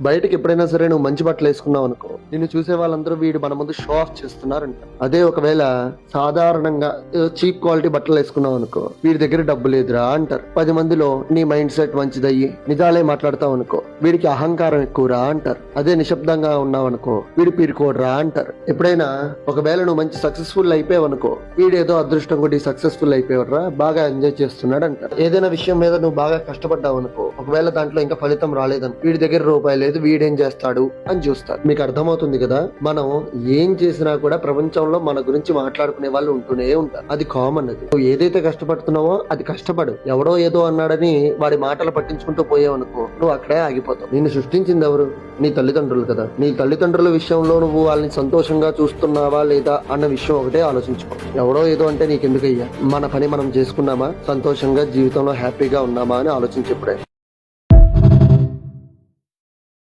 బయటకి ఎప్పుడైనా సరే నువ్వు మంచి బట్టలు వేసుకున్నావు అనుకో, నిన్ను చూసే వాళ్ళందరూ వీడు మన ముందు షో ఆఫ్ చేస్తున్నారంట. అదే ఒకవేళ సాధారణంగా చీప్ క్వాలిటీ బట్టలు వేసుకున్నావు అనుకో, వీడి దగ్గర డబ్బు లేదురా అంటారు. 10 మందిలో నీ మైండ్ సెట్ మంచిదయ్యి నిజాలే మాట్లాడతావు అనుకో, వీడికి అహంకారం ఎక్కువరా అంటారు. అదే నిశ్శబ్దంగా ఉన్నావు అనుకో, వీడు పీరుకోడరా అంటారు. ఎప్పుడైనా ఒకవేళ నువ్వు మంచి సక్సెస్ఫుల్ అయిపోయావు అనుకో, వీడేదో అదృష్టం కొట్టి సక్సెస్ఫుల్ అయిపోయాడురా, బాగా ఎంజాయ్ చేస్తున్నాడు అంటారు. ఏదైనా విషయం మీద నువ్వు బాగా కష్టపడ్డావు అనుకో, ఒకవేళ దాంట్లో ఇంకా ఫలితం రాలేదని, వీడి దగ్గర రూపాయి లేదు, వీడేం చేస్తాడు అని చూస్తారు. మీకు అర్థమవుతుంది కదా, మనం ఏం చేసినా కూడా ప్రపంచంలో మన గురించి మాట్లాడుకునే వాళ్ళు ఉంటూనే ఉంటారు. అది కామన్. అది నువ్వు ఏదైతే కష్టపడుతున్నావో అది కష్టపడు. ఎవడో ఏదో అన్నాడని వాడి మాటలు పట్టించుకుంటూ పోయావనుకో, నువ్వు అక్కడే ఆగిపోతావు. నిన్ను సృష్టించింది ఎవరు? నీ తల్లిదండ్రులు కదా. నీ తల్లిదండ్రుల విషయంలో నువ్వు వాళ్ళని సంతోషంగా చూస్తున్నావా లేదా అన్న విషయం ఒకటే ఆలోచించుకో. ఎవడో ఏదో అంటే నీకెందుకయ్యా? మన పని మనం చేసుకున్నామా, సంతోషంగా జీవితంలో హ్యాపీగా ఉన్నామా అని ఆలోచించేప్పుడే.